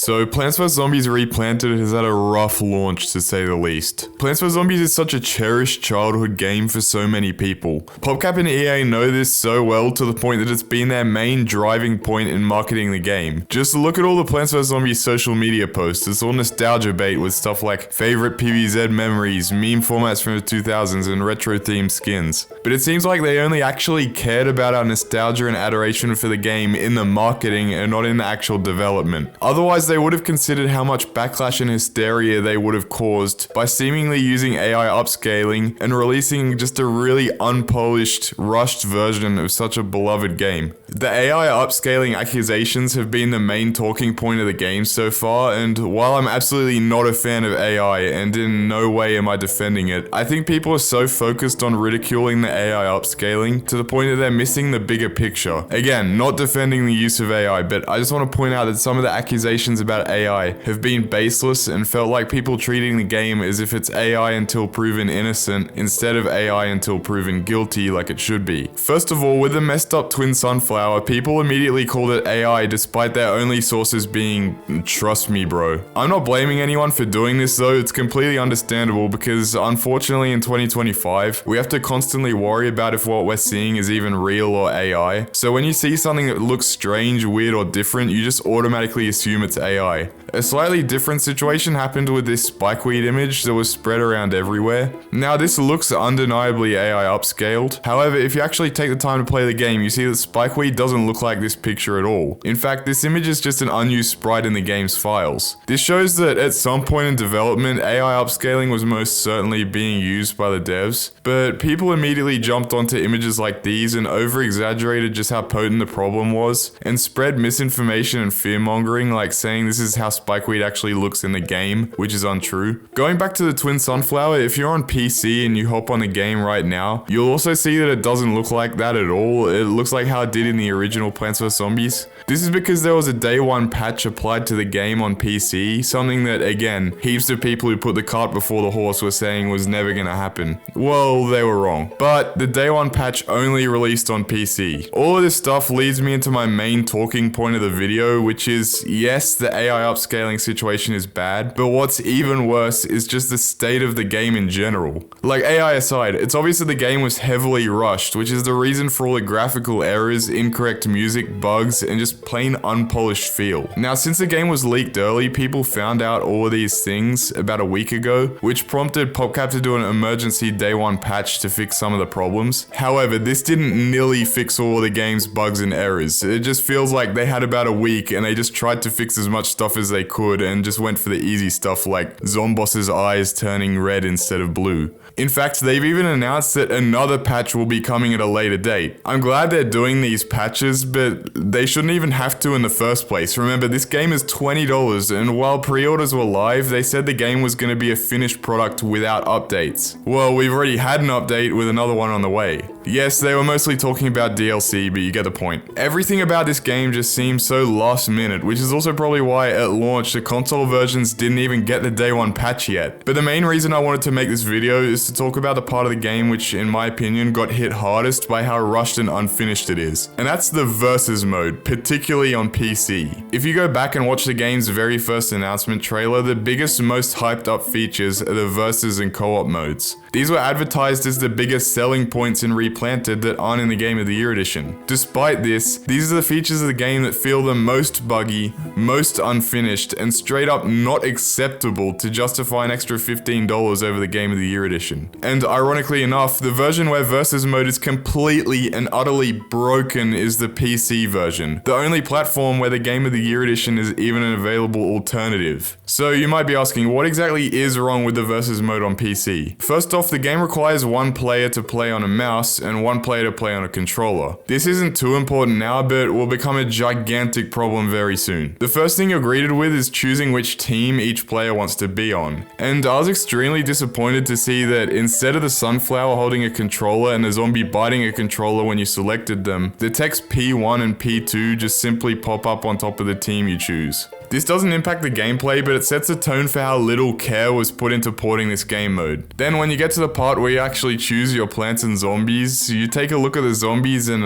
So Plants vs Zombies Replanted has had a rough launch to say the least. Plants vs Zombies is such a cherished childhood game for so many people. PopCap and EA know this so well to the point that it's been their main driving point in marketing the game. Just look at all the Plants vs Zombies social media posts. It's all nostalgia bait with stuff like favorite PVZ memories, meme formats from the 2000s, and retro themed skins. But it seems like they only actually cared about our nostalgia and adoration for the game in the marketing and not in the actual development. Otherwise, they would have considered how much backlash and hysteria they would have caused by seemingly using AI upscaling and releasing just a really unpolished, rushed version of such a beloved game. The AI upscaling accusations have been the main talking point of the game so far, and while I'm absolutely not a fan of AI and in no way am I defending it, I think people are so focused on ridiculing the AI upscaling to the point that they're missing the bigger picture. Again, not defending the use of AI, but I just want to point out that some of the accusations about AI have been baseless and felt like people treating the game as if it's AI until proven innocent instead of AI until proven guilty like it should be. First of all, with the messed up twin sunflower, people immediately called it AI despite their only sources being, trust me bro. I'm not blaming anyone for doing this though, it's completely understandable because unfortunately in 2025, we have to constantly worry about if what we're seeing is even real or AI. So when you see something that looks strange, weird or different, you just automatically assume it's AI. A slightly different situation happened with this spikeweed image that was spread around everywhere. Now this looks undeniably AI upscaled. However, if you actually take the time to play the game, you see that spikeweed doesn't look like this picture at all. In fact, this image is just an unused sprite in the game's files. This shows that at some point in development, AI upscaling was most certainly being used by the devs, but people immediately jumped onto images like these and over-exaggerated just how potent the problem was, and spread misinformation and fear-mongering like saying this is how spikeweed actually looks in the game, which is untrue. Going back to the twin sunflower, if you're on PC and you hop on the game right now, you'll also see that it doesn't look like that at all. It looks like how it did in the original Plants vs Zombies. This is because there was a day one patch applied to the game on PC, something that, again, heaps of people who put the cart before the horse were saying was never gonna happen. Well, they were wrong. But the day one patch only released on PC. All of this stuff leads me into my main talking point of the video, which is, yes, the AI upscaling situation is bad, but what's even worse is just the state of the game in general. Like AI aside, it's obvious that the game was heavily rushed, which is the reason for all the graphical errors, incorrect music, bugs, and just plain unpolished feel. Now, since the game was leaked early, people found out all of these things about a week ago, which prompted PopCap to do an emergency day one patch to fix some of the problems. However, this didn't nearly fix all of the game's bugs and errors. It just feels like they had about a week and they just tried to fix as much stuff as they could and just went for the easy stuff like Zomboss's eyes turning red instead of blue. In fact, they've even announced that another patch will be coming at a later date. I'm glad they're doing these patches, but they shouldn't even have to in the first place. Remember, this game is $20, and while pre-orders were live, they said the game was going to be a finished product without updates. Well, we've already had an update with another one on the way. Yes, they were mostly talking about DLC, but you get the point. Everything about this game just seems so last minute, which is also probably why at launch the console versions didn't even get the day one patch yet. But the main reason I wanted to make this video is to talk about the part of the game which, in my opinion, got hit hardest by how rushed and unfinished it is. And that's the versus mode, particularly on PC. If you go back and watch the game's very first announcement trailer, the biggest, most hyped up features are the versus and co-op modes. These were advertised as the biggest selling points in Replanted that aren't in the Game of the Year edition. Despite this, these are the features of the game that feel the most buggy, most unfinished, and straight up not acceptable to justify an extra $15 over the Game of the Year edition. And ironically enough, the version where versus mode is completely and utterly broken is the PC version, the only platform where the Game of the Year edition is even an available alternative. So you might be asking, what exactly is wrong with the versus mode on PC? First off, the game requires one player to play on a mouse and one player to play on a controller. This isn't too important now, but will become a gigantic problem very soon. The first thing you're greeted with is choosing which team each player wants to be on. And I was extremely disappointed to see that instead of the sunflower holding a controller and the zombie biting a controller when you selected them, the text P1 and P2 just simply pop up on top of the team you choose. This doesn't impact the gameplay, but it sets a tone for how little care was put into porting this game mode. Then when you get to the part where you actually choose your plants and zombies, you take a look at the zombies and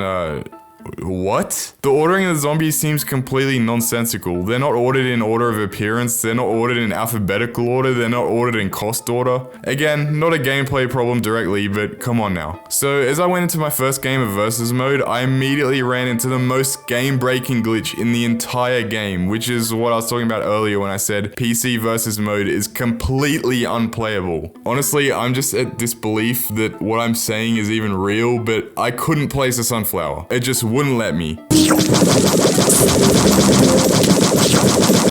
What? The ordering of the zombies seems completely nonsensical. They're not ordered in order of appearance, they're not ordered in alphabetical order, they're not ordered in cost order. Again, not a gameplay problem directly, but come on now. So as I went into my first game of versus mode, I immediately ran into the most game-breaking glitch in the entire game, which is what I was talking about earlier when I said PC versus mode is completely unplayable. Honestly, I'm just at disbelief that what I'm saying is even real, but I couldn't place a sunflower. It just wouldn't let me.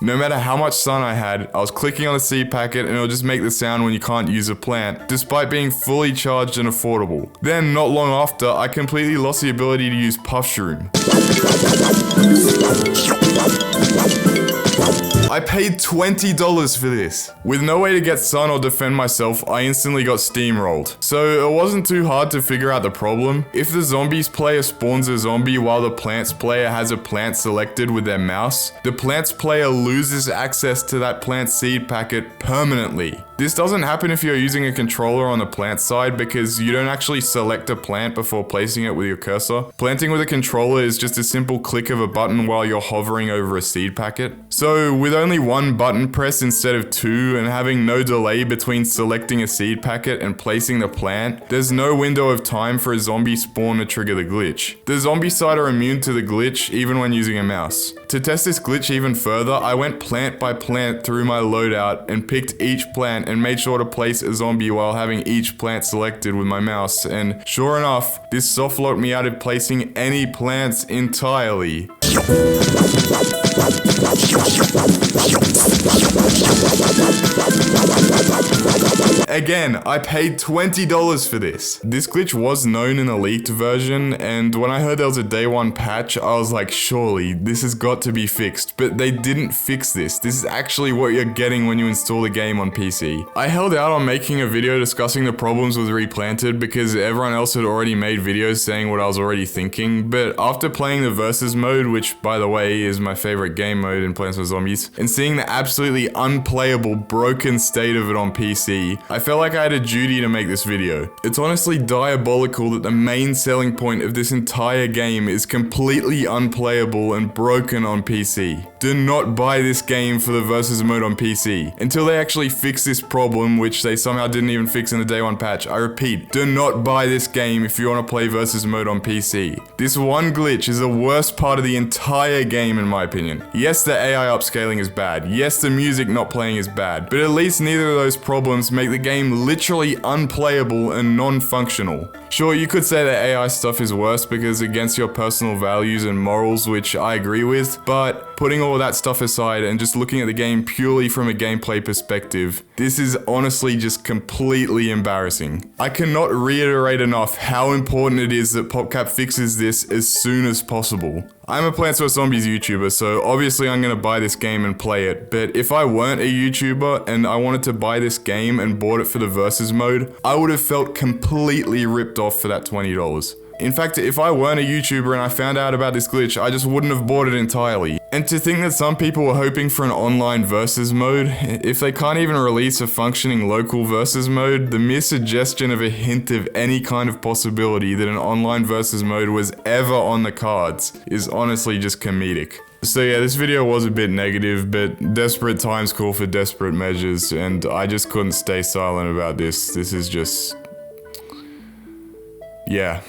No matter how much sun I had, I was clicking on the seed packet and it'll just make the sound when you can't use a plant, despite being fully charged and affordable. Then, not long after, I completely lost the ability to use puff shroom. I paid $20 for this. With no way to get sun or defend myself, I instantly got steamrolled. So it wasn't too hard to figure out the problem. If the zombies player spawns a zombie while the plants player has a plant selected with their mouse, the plants player loses access to that plant seed packet permanently. This doesn't happen if you're using a controller on the plant side because you don't actually select a plant before placing it with your cursor. Planting with a controller is just a simple click of a button while you're hovering over a seed packet. So with only one button press instead of two and having no delay between selecting a seed packet and placing the plant, there's no window of time for a zombie spawn to trigger the glitch. The zombie side are immune to the glitch even when using a mouse. To test this glitch even further, I went plant by plant through my loadout and picked each plant and made sure to place a zombie while having each plant selected with my mouse, and sure enough, this softlocked me out of placing any plants entirely. Again, I paid $20 for this. This glitch was known in a leaked version, and when I heard there was a day one patch, I was like, surely, this has got to be fixed. But they didn't fix this. This is actually what you're getting when you install the game on PC. I held out on making a video discussing the problems with Replanted because everyone else had already made videos saying what I was already thinking, but after playing the versus mode, which by the way is my favorite game mode in Plants vs Zombies, and seeing the absolutely unplayable, broken state of it on PC, I felt like I had a duty to make this video. It's honestly diabolical that the main selling point of this entire game is completely unplayable and broken on PC. Do not buy this game for the versus mode on PC. Until they actually fix this problem, which they somehow didn't even fix in the day one patch. I repeat, do not buy this game if you want to play versus mode on PC. This one glitch is the worst part of the entire game in my opinion. Yes, the AI upscaling is bad. Yes, the music not playing is bad. But at least neither of those problems make the game literally unplayable and non-functional. Sure, you could say that AI stuff is worse because against your personal values and morals, which I agree with, but putting all that stuff aside and just looking at the game purely from a gameplay perspective, this is honestly just completely embarrassing. I cannot reiterate enough how important it is that PopCap fixes this as soon as possible. I'm a Plants vs Zombies YouTuber, so obviously I'm gonna buy this game and play it, but if I weren't a YouTuber and I wanted to buy this game and bought it for the versus mode, I would have felt completely ripped off for that $20. In fact, if I weren't a YouTuber and I found out about this glitch, I just wouldn't have bought it entirely. And to think that some people were hoping for an online versus mode, if they can't even release a functioning local versus mode, the mere suggestion of a hint of any kind of possibility that an online versus mode was ever on the cards is honestly just comedic. So yeah, this video was a bit negative, but desperate times call for desperate measures, and I just couldn't stay silent about this. This is just... yeah.